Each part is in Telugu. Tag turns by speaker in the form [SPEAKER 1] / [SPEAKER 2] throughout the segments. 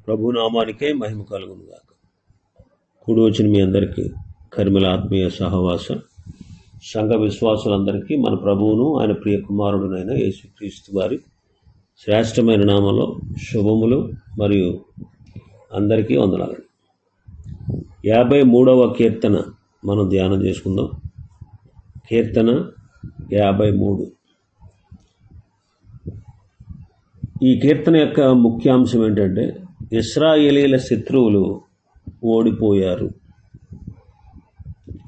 [SPEAKER 1] ప్రభు నామానికే మహిమ కలుగును గాక. కూడి వచ్చిన మీ అందరికీ కర్మల ఆత్మీయ సహవాస సంఘ విశ్వాసులందరికీ మన ప్రభువును ఆయన ప్రియ కుమారుడునైన యేసుక్రీస్తు వారి శ్రేష్టమైన నామంలో శుభములు మరియు అందరికీ వందనాలు. 53వ కీర్తన మనం ధ్యానం చేసుకుందాం. కీర్తన 53. ఈ కీర్తన యొక్క ముఖ్యాంశం ఏంటంటే ఇశ్రాయేలీల శత్రువులు ఓడిపోయారు.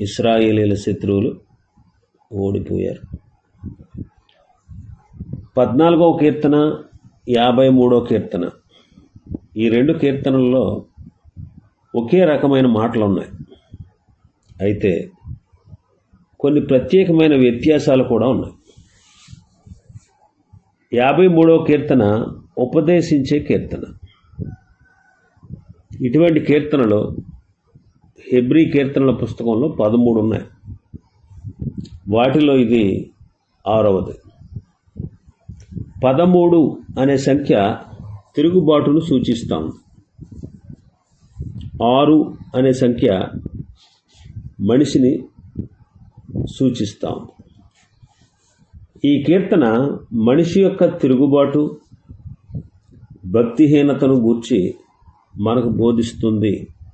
[SPEAKER 1] ఇశ్రాయేలీల శత్రువులు ఓడిపోయారు. 14వ కీర్తన 53వ కీర్తన ఈ రెండు కీర్తనల్లో ఒకే రకమైన మాటలు ఉన్నాయి. అయితే కొన్ని ప్రత్యేకమైన వ్యత్యాసాలు కూడా ఉన్నాయి. 53వ కీర్తన ఉపదేశించే కీర్తన. ఇటువంటి కీర్తనలు హెబ్రీ కీర్తనల పుస్తకంలో 13 ఉన్నాయి. వాటిలో ఇది 6వది. 13 అనే సంఖ్య తిరుగుబాటును సూచిస్తాం. 6 అనే సంఖ్య మనిషిని సూచిస్తాం. ఈ కీర్తన మనిషి యొక్క తిరుగుబాటు, భక్తిహీనతను గూర్చి మనకు బోధిస్తుంది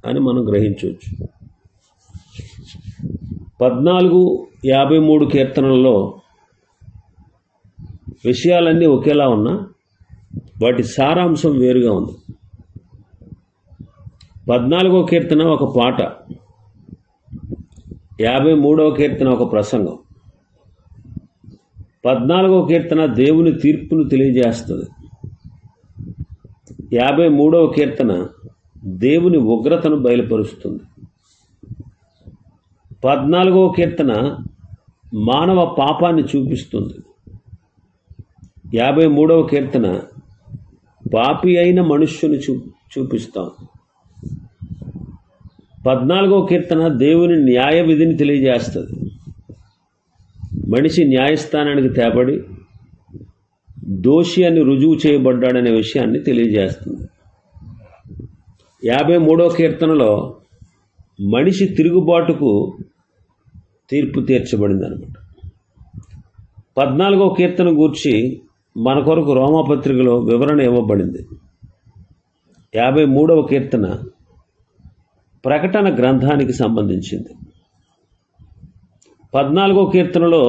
[SPEAKER 1] అని మనం గ్రహించవచ్చు. 14, 53 కీర్తనల్లో విషయాలన్నీ ఒకేలా ఉన్నా వాటి సారాంశం వేరుగా ఉంది. 14వ కీర్తన ఒక పాట, 53వ కీర్తన ఒక ప్రసంగం. 14వ కీర్తన దేవుని తీర్పును తెలియజేస్తుంది. 53వ కీర్తన దేవుని ఉగ్రతను బయలుపరుస్తుంది. 14వ కీర్తన మానవ పాపాన్ని చూపిస్తుంది. 53వ కీర్తన పాపి అయిన మనుష్యుని చూపిస్తాం. 14వ కీర్తన దేవుని న్యాయ విధిని తెలియజేస్తుంది. మనిషి న్యాయస్థానానికి తేబడి దోషి అని రుజువు చేయబడ్డాడనే విషయాన్ని తెలియజేస్తుంది. 53వ కీర్తనలో మనిషి తిరుగుబాటుకు తీర్పు తీర్చబడింది అనమాట. 14వ కీర్తన గూర్చి మన కొరకు రోమాపత్రికలో వివరణ ఇవ్వబడింది. 53వ కీర్తన ప్రకటన గ్రంథానికి సంబంధించింది. 14వ కీర్తనలో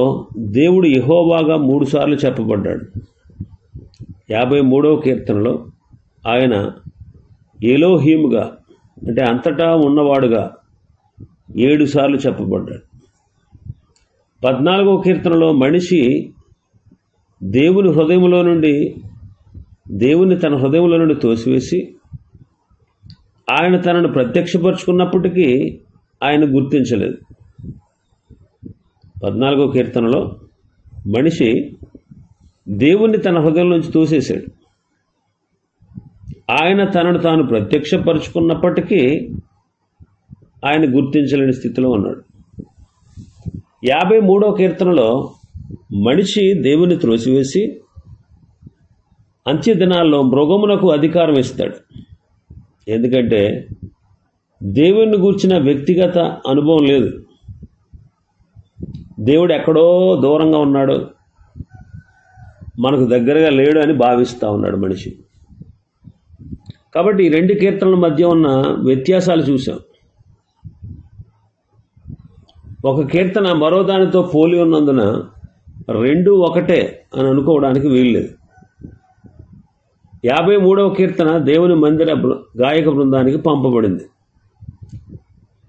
[SPEAKER 1] దేవుడు యెహోవాగా 3 సార్లు చెప్పబడ్డాడు. 53వ కీర్తనలో ఆయన ఎలోహీముగా అంటే అంతటా ఉన్నవాడుగా 7 సార్లు చెప్పబడ్డాడు. 14వ కీర్తనలో మనిషి దేవుని తన హృదయంలో నుండి తోసివేసి ఆయన తనను ప్రత్యక్షపరుచుకున్నప్పటికీ ఆయన గుర్తించలేదు. 14వ కీర్తనలో మనిషి దేవుణ్ణి తన హృదయం నుంచి తోసేశాడు. ఆయన తనను తాను ప్రత్యక్షపరుచుకున్నప్పటికీ ఆయన గుర్తించలేని స్థితిలో ఉన్నాడు. 53వ కీర్తనలో మనిషి దేవుని త్రోసివేసి అంత్య దినాల్లో మృగమునకు అధికారం ఇస్తాడు. ఎందుకంటే దేవుని గూర్చిన వ్యక్తిగత అనుభవం లేదు. దేవుడు ఎక్కడో దూరంగా ఉన్నాడు, మనకు దగ్గరగా లేడు అని భావిస్తూ ఉన్నాడు మనిషి. కాబట్టి ఈ 2 కీర్తనల మధ్య ఉన్న వ్యత్యాసాలు చూసాం. ఒక కీర్తన మరో దానితో పోలి ఉన్నందున 2 ఒకటే అని అనుకోవడానికి వీల్లేదు. 53వ కీర్తన దేవుని మందిర గాయక బృందానికి పంపబడింది.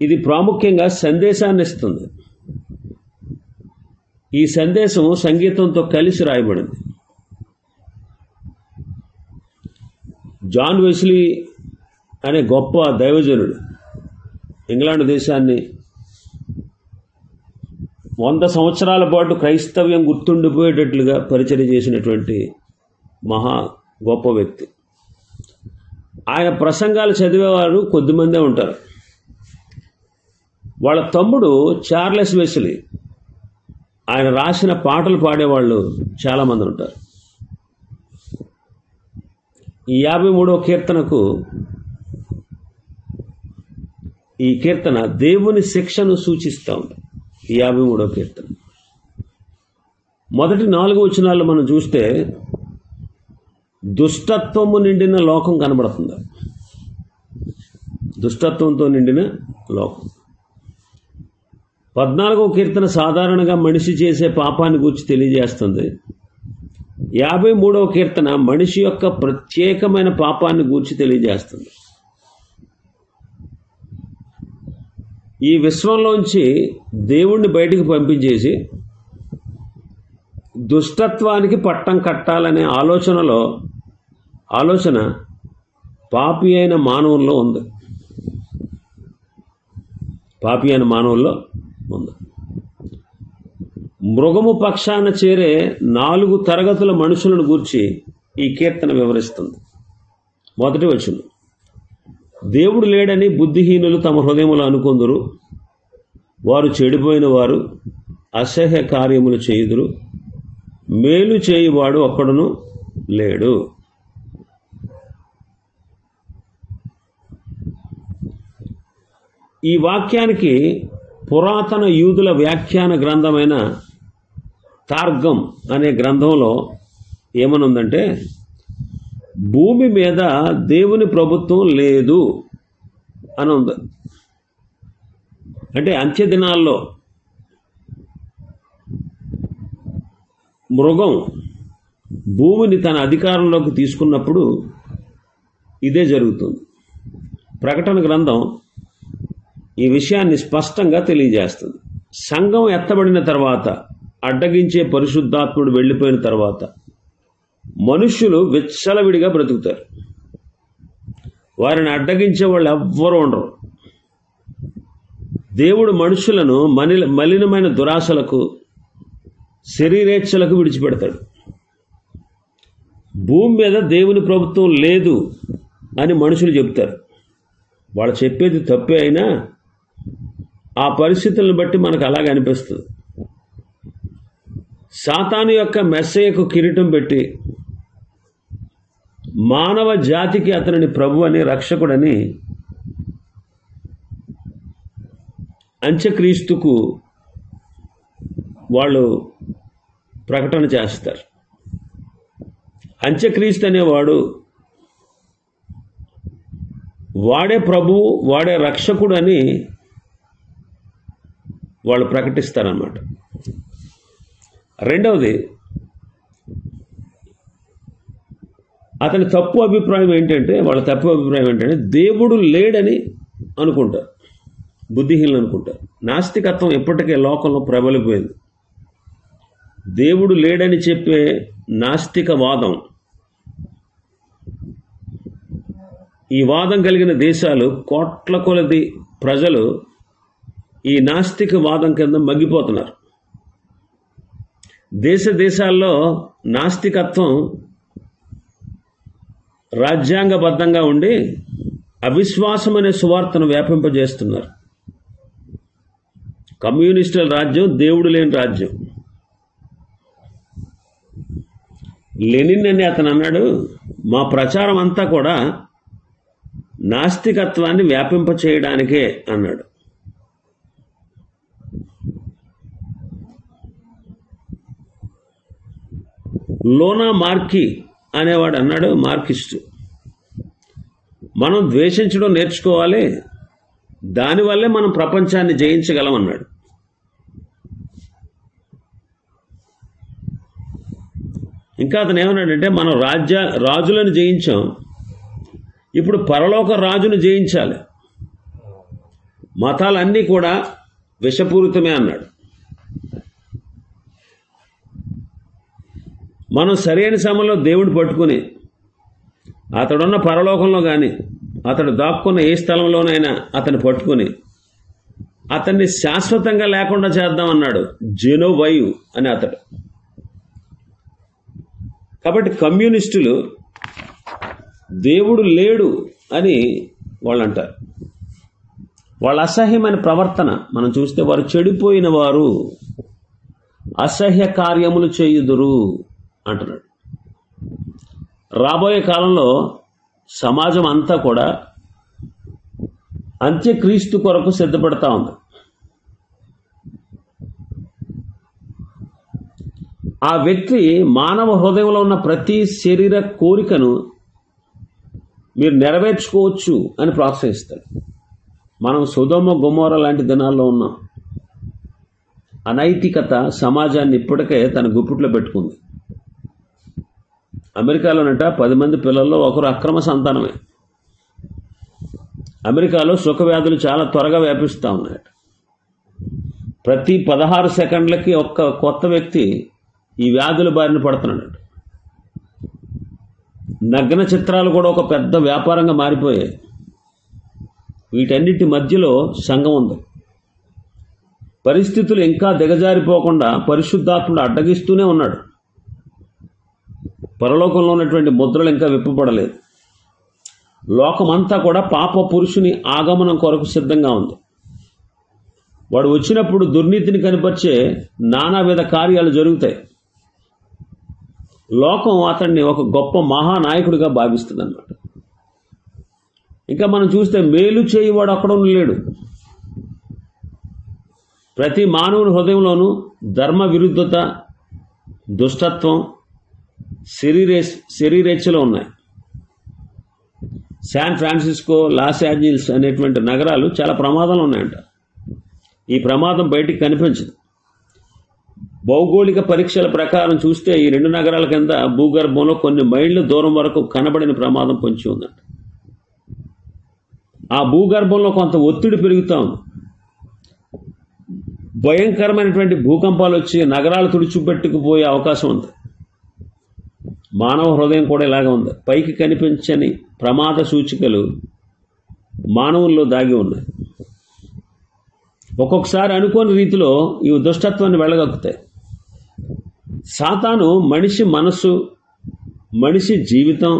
[SPEAKER 1] ఇది ప్రాముఖ్యంగా సందేశాన్ని ఇస్తుంది. ఈ సందేశం సంగీతంతో కలిసి రాయబడింది. జాన్ వెస్లీ అనే గొప్ప దైవజనుడు ఇంగ్లాండ్ దేశాన్ని 100 సంవత్సరాల పాటు క్రైస్తవ్యం గుర్తుండిపోయేటట్లుగా పరిచయం చేసినటువంటి మహా గొప్ప వ్యక్తి. ఆయన ప్రసంగాలు చదివేవారు కొద్దిమందే ఉంటారు. వాళ్ళ తమ్ముడు చార్లెస్ వెస్లీ ఆయన రాసిన పాటలు పాడేవాళ్ళు చాలామంది ఉంటారు. ఈ 53వ కీర్తనకు ఈ కీర్తన దేవుని శిక్షను సూచిస్తూ ఉంది. 53వ కీర్తన మొదటి 4 వచనాలు మనం చూస్తే దుష్టత్వము నిండిన లోకం కనబడుతుంది. దుష్టత్వంతో నిండిన లోకం. 14వ కీర్తన సాధారణంగా మనిషి చేసే పాపాన్ని గురించి తెలియజేస్తుంది. 53వ కీర్తన మనిషి యొక్క ప్రత్యేకమైన పాపాన్ని గూర్చి తెలియజేస్తుంది. ఈ విశ్వంలోంచి దేవుణ్ణి బయటికి పంపించేసి దుష్టత్వానికి పట్టం కట్టాలనే ఆలోచన పాపి అయిన మానవుల్లో ఉంది. మృగము పక్షాన చేరే 4 తరగతుల మనుషులను గూర్చి ఈ కీర్తన వివరిస్తుంది. మొదటి వచనం, దేవుడు లేడని బుద్ధిహీనులు తమ హృదయములు అనుకొందురు, వారు చెడిపోయిన వారు అసహ్య కార్యములు చేయుదురు, మేలు చేయువాడు ఒక్కడును లేడు. ఈ వాక్యానికి పురాతన యూదుల వ్యాఖ్యాన గ్రంథమైన తార్గం అనే గ్రంథంలో ఏమనుందంటే, భూమి మీద దేవుని ప్రభుత్వం లేదు అని ఉంది. అంటే అంత్య దినాల్లో మృగం భూమిని తన అధికారంలోకి తీసుకున్నప్పుడు ఇదే జరుగుతుంది. ప్రకటన గ్రంథం ఈ విషయాన్ని స్పష్టంగా తెలియజేస్తుంది. సంఘం ఎత్తబడిన తర్వాత, అడ్డగించే పరిశుద్ధాత్ముడు వెళ్ళిపోయిన తర్వాత మనుష్యులు విచ్చలవిడిగా బ్రతుకుతారు. వారిని అడ్డగించే వాళ్ళు ఎవ్వరూ ఉండరు. దేవుడు మనుషులను మలినమైన దురాశలకు, శరీరేచ్ఛలకు విడిచిపెడతాడు. భూమి మీద దేవుని ప్రభుత్వం లేదు అని మనుషులు చెప్తారు. వాళ్ళు చెప్పేది తప్పే అయినా ఆ పరిస్థితులను బట్టి మనకు అలాగే అనిపిస్తుంది. సాతాను యొక్క మెస్సయ్యకు కిరీటం పెట్టి మానవ జాతికి అతనిని ప్రభు అని, రక్షకుడని, అంత్యక్రీస్తుకు వాళ్ళు ప్రకటన చేస్తారు. అంత్యక్రీస్తు అనేవాడు వాడే ప్రభువు, వాడే రక్షకుడు అని వాళ్ళు ప్రకటిస్తారన్నమాట. రెండవది, అతని తప్పు అభిప్రాయం ఏంటంటే, వాళ్ళ తప్పు అభిప్రాయం ఏంటంటే దేవుడు లేడని అనుకుంటారు. బుద్ధిహీనులు అనుకుంటారు. నాస్తికత్వం ఎప్పటికే లోకంలో ప్రబలిపోయింది. దేవుడు లేడని చెప్పే నాస్తిక వాదం, ఈ వాదం కలిగిన దేశాలు, కోట్ల కొలది ప్రజలు ఈ నాస్తిక వాదం కింద మగ్గిపోతున్నారు. దేశాల్లో నాస్తికత్వం రాజ్యాంగబద్ధంగా ఉండి అవిశ్వాసం అనే సువార్తను వ్యాపింపజేస్తున్నారు. కమ్యూనిస్టుల రాజ్యం దేవుడు లేని రాజ్యం. లెనిన్ అని అతను అన్నాడు, మా ప్రచారం అంతా కూడా నాస్తికత్వాన్ని వ్యాపింపచేయడానికే అన్నాడు. లోనా మార్కీ అనేవాడు అన్నాడు, మార్కిస్టు, మనం ద్వేషించడం నేర్చుకోవాలి, దానివల్లే మనం ప్రపంచాన్ని జయించగలం అన్నాడు. ఇంకా అతను ఏమన్నాడంటే, మనం రాజులను జయించాం, ఇప్పుడు పరలోక రాజును జయించాలి, మతాలన్నీ కూడా విషపూరితమే అన్నాడు. మనం సరైన సమయంలో దేవుడిని పట్టుకుని అతడున్న పరలోకంలో కానీ, అతడు దాక్కున్న ఏ స్థలంలోనైనా అతన్ని పట్టుకుని అతన్ని శాశ్వతంగా లేకుండా చేద్దామన్నాడు జెనోవైవ్ అని అతడు. కాబట్టి కమ్యూనిస్టులు దేవుడు లేడు అని వాళ్ళు అంటారు. వాళ్ళ అసహ్యమైన ప్రవర్తన మనం చూస్తే, వారు చెడిపోయిన వారు అసహ్య కార్యములు చేయుదురు అంటున్నాడు. రాబోయే కాలంలో సమాజం అంతా కూడా అంత్యక్రీస్తు కొరకు సిద్ధపడతా ఉంది. ఆ వ్యక్తి మానవ హృదయంలో ఉన్న ప్రతి శరీర కోరికను మీరు నెరవేర్చుకోవచ్చు అని ప్రోత్సహిస్తాడు. మనం సొదొమ గొమొర్రా లాంటి దినాల్లో ఉన్నాం. అనైతికత సమాజాన్ని ఇప్పటికే తన గుప్పిట్లో పెట్టుకుంది. అమెరికాలోనట 10 మంది పిల్లల్లో ఒకరు అక్రమ సంతానమే. అమెరికాలో సుఖవ్యాధులు చాలా త్వరగా వ్యాపిస్తూ ఉన్నాయట. ప్రతి 16 సెకండ్లకి ఒక్క కొత్త వ్యక్తి ఈ వ్యాధుల బారిన పడుతున్నాడు. నగ్న చిత్రాలు కూడా ఒక పెద్ద వ్యాపారంగా మారిపోయాయి. వీటన్నిటి మధ్యలో సంఘం ఉంది. పరిస్థితులు ఇంకా దిగజారిపోకుండా పరిశుద్ధాత్ముడు అడ్డగిస్తూనే ఉన్నాడు. పరలోకంలో ఉన్నటువంటి ముద్రలు ఇంకా విప్పబడలేదు. లోకమంతా కూడా పాప పురుషుని ఆగమనం కొరకు సిద్ధంగా ఉంది. వాడు వచ్చినప్పుడు దుర్నీతిని కనిపరిచే నానావిధ కార్యాలు జరుగుతాయి. లోకం అతన్ని ఒక గొప్ప మహానాయకుడిగా భావిస్తుంది అన్నమాట. ఇంకా మనం చూస్తే మేలు చేయవాడు అక్కడ లేడు. ప్రతి మానవుని హృదయంలోనూ ధర్మ విరుద్ధత, దుష్టత్వం, శరీరేచ్ఛలు ఉన్నాయి. శాన్ ఫ్రాన్సిస్కో, లాస్ ఏంజల్స్ అనేటువంటి నగరాలు చాలా ప్రమాదాలు ఉన్నాయంట. ఈ ప్రమాదం బయటికి కనిపించదు. భౌగోళిక పరీక్షల ప్రకారం చూస్తే ఈ 2 నగరాల కింద భూగర్భంలో కొన్ని మైళ్ళ దూరం వరకు కనబడిన ప్రమాదం పొంచి ఉందంట. ఆ భూగర్భంలో కొంత ఒత్తిడి పెరుగుతూ ఉంది. భయంకరమైనటువంటి భూకంపాలు వచ్చి నగరాలు తుడిచిపెట్టుకుపోయే అవకాశం ఉంది. మానవ హృదయం కూడా ఇలాగే ఉంది. పైకి కనిపించని ప్రమాద సూచికలు మానవుల్లో దాగి ఉన్నాయి. ఒక్కొక్కసారి అనుకోని రీతిలో ఈ దుష్టత్వాన్ని వెళ్ళగక్కుతాయి. సాతాను మనిషి మనసు, మనిషి జీవితం,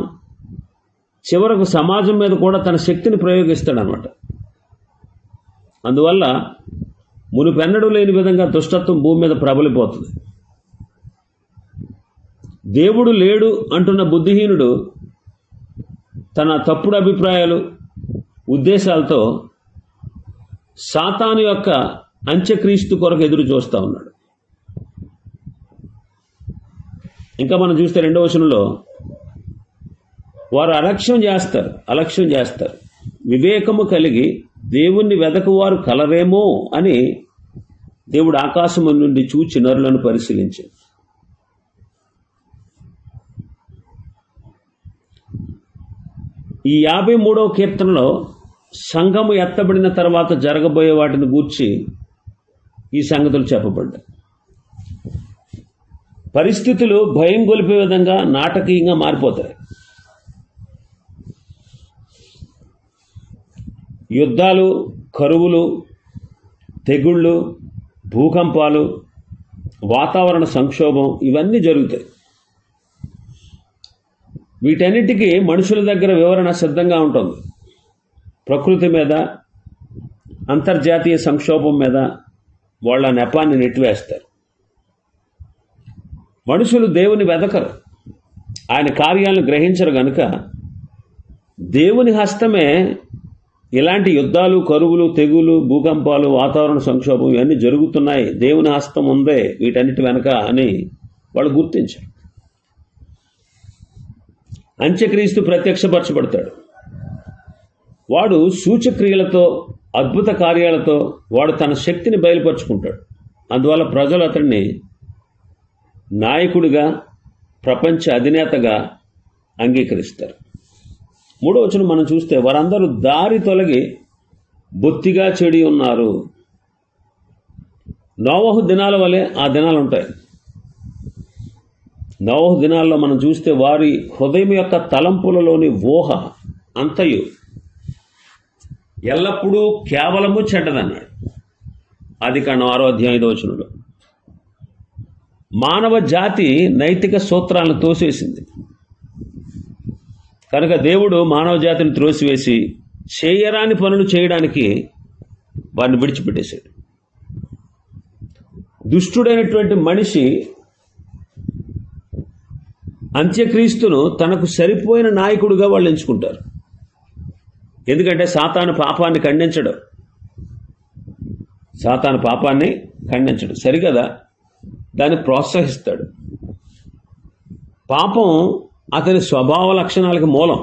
[SPEAKER 1] చివరకు సమాజం మీద కూడా తన శక్తిని ప్రయోగిస్తాడనమాట. అందువల్ల మునుపెన్నడూ లేని విధంగా దుష్టత్వం భూమి మీద ప్రబలిపోతుంది. దేవుడు లేడు అంటున్న బుద్ధిహీనుడు తన తప్పుడు అభిప్రాయాలు, ఉద్దేశాలతో సాతాను యొక్క అంత్యక్రీస్తు కొరకు ఎదురు చూస్తూ ఉన్నాడు. ఇంకా మనం చూస్తే 2వ వచనంలో వారు అలక్ష్యం చేస్తారు. వివేకము కలిగి దేవుణ్ణి వెదకువారు కలరేమో అని దేవుడు ఆకాశము నుండి చూచి నరులను పరిశీలించాడు. ఈ 53వ కీర్తనలో సంఘము ఎత్తబడిన తర్వాత జరగబోయే వాటిని గూర్చి ఈ సంగతులు చెప్పబడ్డాయి. పరిస్థితులు భయం గొలిపే విధంగా నాటకీయంగా మారిపోతాయి. యుద్ధాలు, కరువులు, తెగుళ్ళు, భూకంపాలు, వాతావరణ సంక్షోభం ఇవన్నీ జరుగుతాయి. వీటన్నిటికీ మనుషుల దగ్గర వివరణ సిద్ధంగా ఉంటుంది. ప్రకృతి మీద, అంతర్జాతీయ సంక్షోభం మీద వాళ్ళ నెపాన్ని నెట్టివేస్తారు. మనుషులు దేవుని వెదకరు, ఆయన కార్యాలను గ్రహించరు గనుక దేవుని హస్తమే ఇలాంటి యుద్ధాలు, కరువులు, తెగులు, భూకంపాలు, వాతావరణ సంక్షోభం ఇవన్నీ జరుగుతున్నాయి, దేవుని హస్తం ఉందే వీటన్నిటి వెనక అని వాళ్ళు గుర్తించారు. అంత్యక్రీస్తు ప్రత్యక్షపరచబడతాడు. వాడు సూచక్రియలతో, అద్భుత కార్యాలతో వాడు తన శక్తిని బయలుపరుచుకుంటాడు. అందువల్ల ప్రజలు అతన్ని నాయకుడిగా, ప్రపంచ అధినేతగా అంగీకరిస్తారు. 3వ వచనం మనం చూస్తే వారందరూ దారి తొలగి బొత్తిగా చెడి ఉన్నారు. నోవహు దినాల వలె ఆ దినాలు ఉంటాయి. నోవహు దినాల్లో మనం చూస్తే వారి హృదయం యొక్క తలంపులలోని ఊహ అంతయు ఎల్లప్పుడూ కేవలము చెడ్డదన్నాడు. ఆదికాండం 6వ అధ్యాయం 5వ వచనంలో మానవ జాతి నైతిక సూత్రాలను తోసివేసింది కనుక దేవుడు మానవ జాతిని త్రోసివేసి చేయరాని పనులు చేయడానికి వారిని విడిచిపెట్టేశాడు. దుష్టుడైనటువంటి మనిషి అంత్యక్రీస్తును తనకు సరిపోయిన నాయకుడిగా వాళ్ళు ఎంచుకుంటారు. ఎందుకంటే సాతాను పాపాన్ని ఖండించడు. సరికదా, దాన్ని ప్రోత్సహిస్తాడు. పాపం అతని స్వభావ లక్షణాలకు మూలం.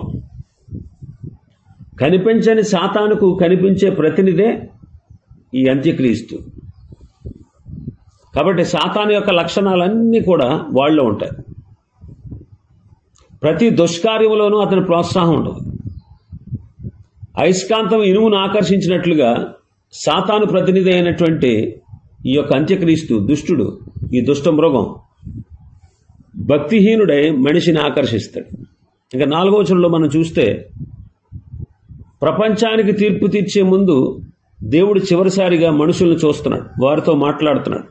[SPEAKER 1] కనిపించని సాతానుకు కనిపించే ప్రతినిధే ఈ అంత్యక్రీస్తు. కాబట్టి సాతాను యొక్క లక్షణాలన్నీ కూడా వాళ్ళలో ఉంటాయి. ప్రతి దుష్కార్యంలోనూ అతని ప్రోత్సాహం ఉండదు. అయస్కాంతం ఇనుమును ఆకర్షించినట్లుగా సాతాను ప్రతినిధి అయినటువంటి ఈ యొక్క అంత్యక్రీస్తు దుష్టుడు, ఈ దుష్ట మృగం భక్తిహీనుడై మనిషిని ఆకర్షిస్తాడు. ఇంకా 4వ వచనంలో మనం చూస్తే, ప్రపంచానికి తీర్పు తీర్చే ముందు దేవుడు చివరిసారిగా మనుషులను చూస్తున్నాడు, వారితో మాట్లాడుతున్నాడు.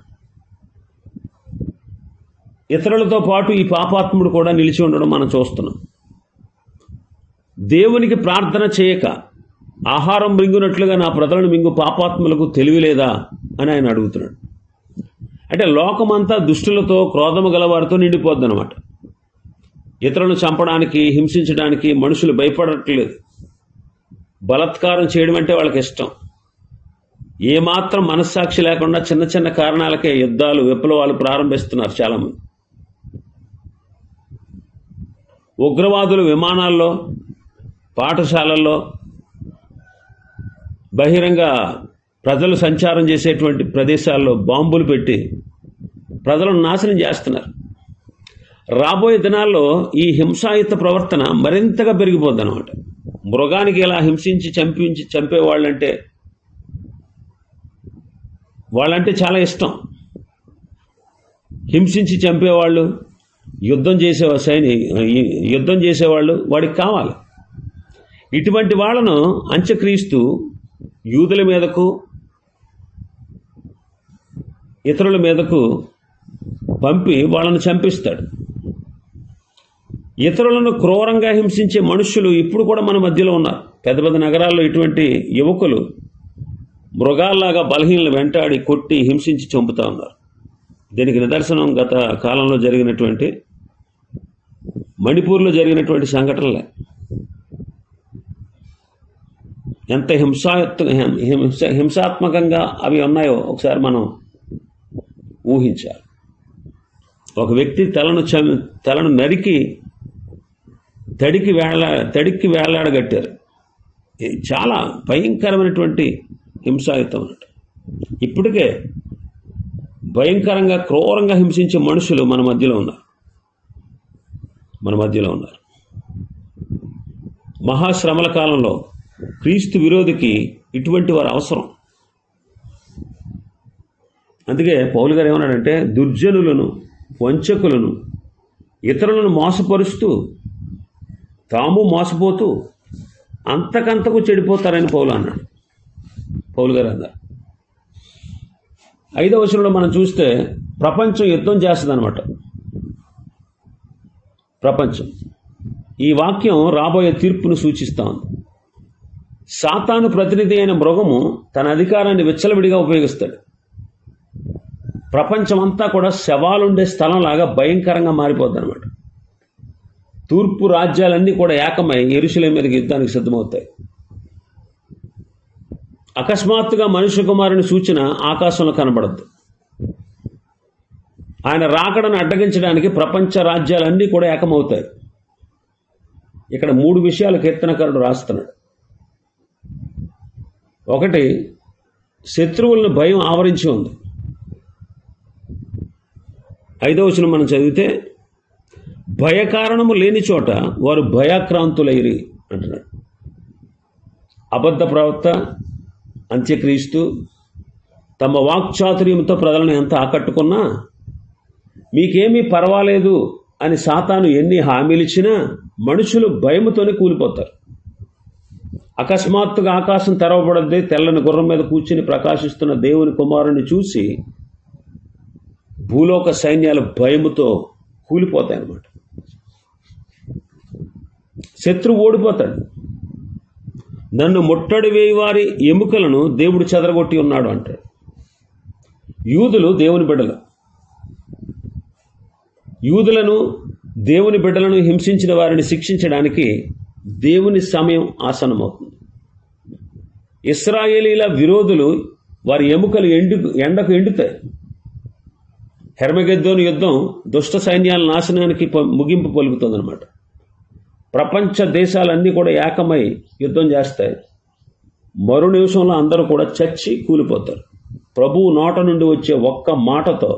[SPEAKER 1] ఇతరులతో పాటు ఈ పాపాత్ముడు కూడా నిలిచి ఉండడం మనం చూస్తున్నాం. దేవునికి ప్రార్థన చేయక ఆహారం మింగునట్లుగా నా ప్రజలను మింగు పాపాత్ములకు తెలివిలేదా అని ఆయన అడుగుతున్నాడు. అంటే లోకమంతా దుష్టులతో, క్రోధము గలవారితో నిండిపోద్ది అనమాట. ఇతరులను చంపడానికి, హింసించడానికి మనుషులు భయపడట్లేదు. బలాత్కారం చేయడం అంటే వాళ్ళకి ఇష్టం. ఏమాత్రం మనస్సాక్షి లేకుండా చిన్న చిన్న కారణాలకే యుద్ధాలు, విప్లవాలు ప్రారంభిస్తున్నారు చాలామంది. ఉగ్రవాదులు విమానాల్లో, పాఠశాలల్లో, బహిరంగ ప్రజలు సంచారం చేసేటువంటి ప్రదేశాల్లో బాంబులు పెట్టి ప్రజలను నాశనం చేస్తున్నారు. రాబోయే దినాల్లో ఈ హింసాయుత ప్రవర్తన మరింతగా పెరిగిపోద్ది అనమాట. మృగానికి ఇలా హింసించి చంపేవాళ్ళంటే చాలా ఇష్టం. హింసించి చంపేవాళ్ళు, యుద్ధం చేసేవాళ్ళు వాడికి కావాలి. ఇటువంటి వాళ్ళను అంత్యక్రీస్తు యూదుల మీదకు, ఇతరుల మీదకు పంపి వాళ్ళను చంపిస్తాడు. ఇతరులను క్రూరంగా హింసించే మనుషులు ఇప్పుడు కూడా మన మధ్యలో ఉన్నారు. పెద్ద పెద్ద నగరాల్లో ఇటువంటి యువకులు మృగాల్లాగా బలహీనలు వెంటాడి, కొట్టి, హింసించి చంపుతూ ఉన్నారు. దీనికి నిదర్శనం గత కాలంలో జరిగినటువంటి మణిపూర్లో జరిగినటువంటి సంఘటనలే. ఎంత హింసాత్మకంగా అవి ఉన్నాయో ఒకసారి మనం ఊహించాలి. ఒక వ్యక్తి తలను నరికి తడికి వేలాడగట్టారు. చాలా భయంకరమైనటువంటి హింసాయుతం అన్నట్టు. ఇప్పటికే భయంకరంగా, క్రూరంగా హింసించే మనుషులు మన మధ్యలో ఉన్నారు. మహాశ్రమల కాలంలో క్రీస్తు విరోధికి ఇటువంటి వారు అవసరం. అందుకే పౌలు గారు ఏమన్నాడంటే, దుర్జనులను, వంచకులను, ఇతరులను మోసపరుస్తూ తాము మోసపోతూ అంతకంతకు చెడిపోతారని పౌలు గారు అన్నారు. 5వ వచనంలో మనం చూస్తే, ప్రపంచం యుద్ధం చేస్తుంది అనమాట. ప్రపంచం, ఈ వాక్యం రాబోయే తీర్పును సూచిస్తా ఉంది. సాతాను ప్రతినిధి అయిన మృగము తన అధికారాన్ని విచ్చలవిడిగా ఉపయోగిస్తాడు. ప్రపంచమంతా కూడా శవాలుండే స్థలంలాగా భయంకరంగా మారిపోద్ది అనమాట. తూర్పు రాజ్యాలన్నీ కూడా ఏకమై యెరూషలేము మీదకి యుద్ధానికి సిద్ధమవుతాయి. అకస్మాత్తుగా మనుష్య కుమారుని సూచన ఆకాశంలో కనబడద్దు. ఆయన రాకడను అడ్డగించడానికి ప్రపంచ రాజ్యాలన్నీ కూడా ఏకమవుతాయి. ఇక్కడ 3 విషయాలు కీర్తనకారుడు రాస్తున్నాడు. ఒకటి, శత్రువులను భయం ఆవరించి ఉంది. 5వ వచనం మనం చదివితే, భయకారణము లేని చోట వారు భయాక్రాంతులైరి అంటున్నాడు. అబద్ధ ప్రవక్త అంత్యక్రీస్తు తమ వాక్చాతుర్యంతో ప్రజలను ఎంత ఆకట్టుకున్నా, మీకేమీ పర్వాలేదు అని సాతాను ఎన్ని హామీలు ఇచ్చినా మనుషులు భయముతోనే కూలిపోతారు. అకస్మాత్తుగా ఆకాశం తెరవబడద్ది. తెల్లని గుర్రం మీద కూర్చుని ప్రకాశిస్తున్న దేవుని కుమారుని చూసి భూలోక సైన్యాలు భయముతో కూలిపోతాయన్నమాట. శత్రువు ఓడిపోతాడు. నన్ను ముట్టడి వేయి వారి ఎముకలను దేవుడు చెదరగొట్టి ఉన్నాడు అంటాడు. యూదులు దేవుని బిడ్డలు. యూదులను, దేవుని బిడ్డలను హింసించిన వారిని శిక్షించడానికి దేవుని సమయం ఆసన్నమవుతుంది. ఇశ్రాయేలీల విరోధులు వారి ఎముకలు ఎండకు ఎండుతాయి. హెర్మగెద్దోను యుద్ధం దుష్ట సైన్యాల నాశనానికి ముగింపు పలుకుతుందన్నమాట. ప్రపంచ దేశాలన్నీ కూడా ఏకమై యుద్ధం చేస్తాయి. మరో నిమిషంలో అందరూ కూడా చచ్చి కూలిపోతారు. ప్రభువు నోట నుండి వచ్చే ఒక్క మాటతో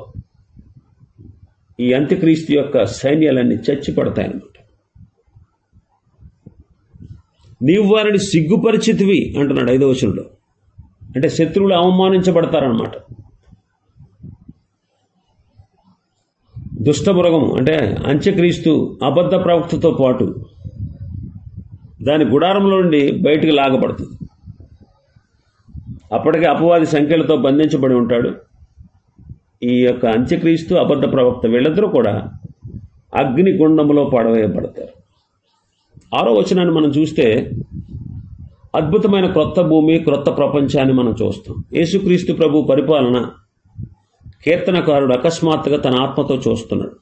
[SPEAKER 1] ఈ అంత్యక్రీస్తు యొక్క సైన్యాలన్నీ చచ్చి పడతాయన్నమాట. నీవు వారిని సిగ్గుపరిచితివి అంటున్నాడు 5వ వచనంలో. అంటే శత్రువులు అవమానించబడతారన్నమాట. దుష్టమృగము అంటే అంత్యక్రీస్తు అబద్ధ ప్రవక్తతో పాటు దాని గుడారంలో నుండి బయటికి లాగబడుతుంది. అప్పటికే అపవాది సంఖ్యలతో బంధించబడి ఉంటాడు. ఈ యొక్క అంత్యక్రీస్తు అబద్ధ ప్రవక్త వీళ్ళిద్దరూ కూడా అగ్నిగుండంలో పడవేయబడతారు. 6వ వచనాన్ని మనం చూస్తే అద్భుతమైన క్రొత్త భూమి, క్రొత్త ప్రపంచాన్ని మనం చూస్తాం. యేసుక్రీస్తు ప్రభు పరిపాలన కీర్తనకారుడు అకస్మాత్తుగా తన ఆత్మతో చూస్తున్నాడు.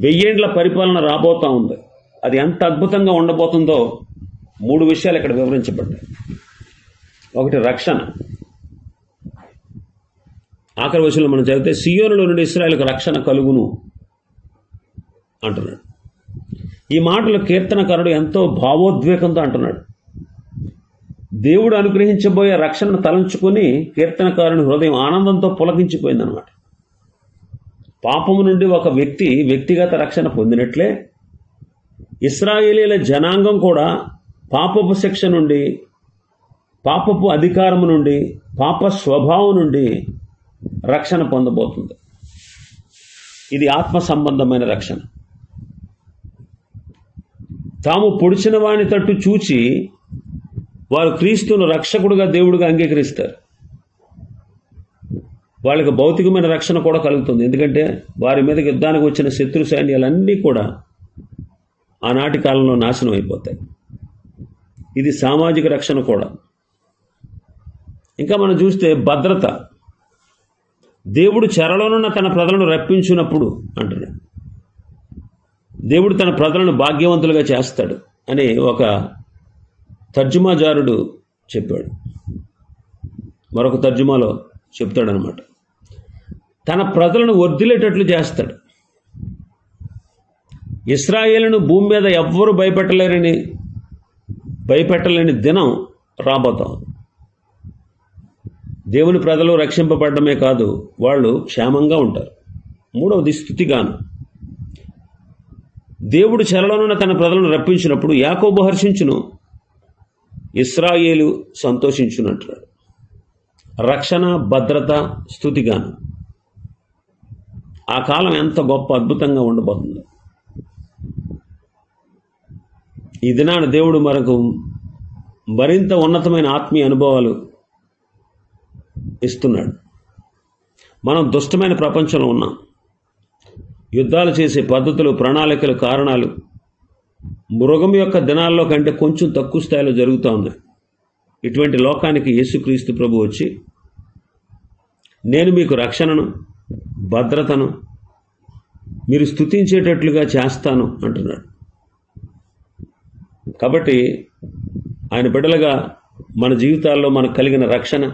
[SPEAKER 1] 1000 ఏండ్ల పరిపాలన రాబోతా ఉంది. అది ఎంత అద్భుతంగా ఉండబోతుందో 3 విషయాలు ఇక్కడ వివరించబడ్డాయి. ఒకటి, రక్షణ. ఆఖరి వచనంలో మనం చదివితే సియోనులో నుండి ఇశ్రాయేలుకు రక్షణ కలుగును అంటున్నాడు. ఈ మాటలు కీర్తనకారుడు ఎంతో భావోద్వేగంతో అంటున్నాడు. దేవుడు అనుగ్రహించబోయే రక్షణను తలంచుకొని కీర్తనకారుని హృదయం ఆనందంతో పులకించిపోయిందనమాట. పాపము నుండి ఒక వ్యక్తి వ్యక్తిగత రక్షణ పొందినట్లే ఇశ్రాయేలీల జనాంగం కూడా పాపపు శిక్ష నుండి, పాపపు అధికారము నుండి, పాప స్వభావం నుండి రక్షణ పొందబోతుంది. ఇది ఆత్మ సంబంధమైన రక్షణ. తాము పొడిచిన వాని తట్టు చూచి వారు క్రీస్తును రక్షకుడుగా, దేవుడుగా అంగీకరిస్తారు. వాళ్ళకి భౌతికమైన రక్షణ కూడా కలుగుతుంది. ఎందుకంటే వారి మీదకి యుద్ధానికి వచ్చిన శత్రు సైన్యాలన్నీ కూడా ఆనాటి కాలంలో నాశనం అయిపోతాయి. ఇది సామాజిక రక్షణ కూడా. ఇంకా మనం చూస్తే భద్రత. దేవుడు చెరలోనున్న తన ప్రజలను రప్పించినప్పుడు అంటున్నాడు. దేవుడు తన ప్రజలను భాగ్యవంతులుగా చేస్తాడు అని ఒక తర్జుమాదారుడు చెప్పాడు. మరొక తర్జుమాలో చెప్తాడనమాట. తన ప్రజలను వర్ధిల్లేటట్లు చేస్తాడు. ఇశ్రాయేలును భూమి మీద ఎవ్వరూ భయపెట్టలేని దినం రాబోతాం. దేవుని ప్రజలు రక్షింపబడమే కాదు, వాళ్ళు క్షేమంగా ఉంటారు. 3వది, స్తుతిగానం. దేవుడు చెరలోనున్న తన ప్రజలను రప్పించినప్పుడు యాకోబు హర్షించును, ఇశ్రాయేలు సంతోషించును అంటున్నాడు. రక్షణ, భద్రత, స్తుతిగానం. ఆ కాలం ఎంత గొప్ప అద్భుతంగా ఉండబోతుంది. ఈ దినాన దేవుడు మనకు మరింత ఉన్నతమైన ఆత్మీయ అనుభవాలు ఇస్తున్నాడు. మనం దుష్టమైన ప్రపంచంలో ఉన్నాం. యుద్ధాలు చేసే పద్ధతులు, ప్రణాళికలు, కారణాలు మృగం యొక్క దినాల్లో కంటే కొంచెం తక్కువ స్థాయిలో జరుగుతూ ఉన్నాయి. ఇటువంటి లోకానికి యేసుక్రీస్తు ప్రభు వచ్చి, నేను మీకు రక్షణను, భద్రతను, మీరు స్తుతించేటట్లుగా చేస్తాను అంటున్నాడు. కాబట్టి ఆయన బిడ్డలుగా మన జీవితాల్లో మనకు కలిగిన రక్షణ,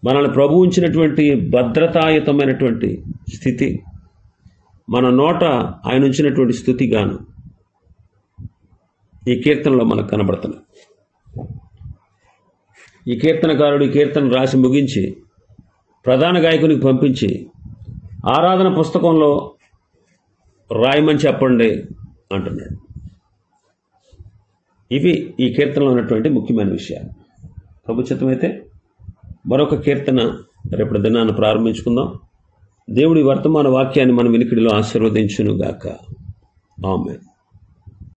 [SPEAKER 1] మనల్ని ప్రభు ఉంచినటువంటి భద్రతాయుతమైనటువంటి స్థితి, మన నోట ఆయన ఉంచినటువంటి స్తుతిగాను ఈ కీర్తనలో మనకు కనబడుతున్నాయి. ఈ కీర్తనకారుడు ఈ కీర్తన రాసి ముగించి ప్రధాన గాయకునికి పంపించి ఆరాధన పుస్తకంలో రాయమని చెప్పండి అంటున్నాడు. ఇవి ఈ కీర్తనలో ఉన్నటువంటి ముఖ్యమైన విషయాలు. ప్రభు చిత్తమైతే మరొక కీర్తన రేపటి దినాన్ని ప్రారంభించుకుందాం. దేవుడి వర్తమాన వాక్యాన్ని మన వినికిడిలో ఆశీర్వదించునుగాక. ఆమేన్.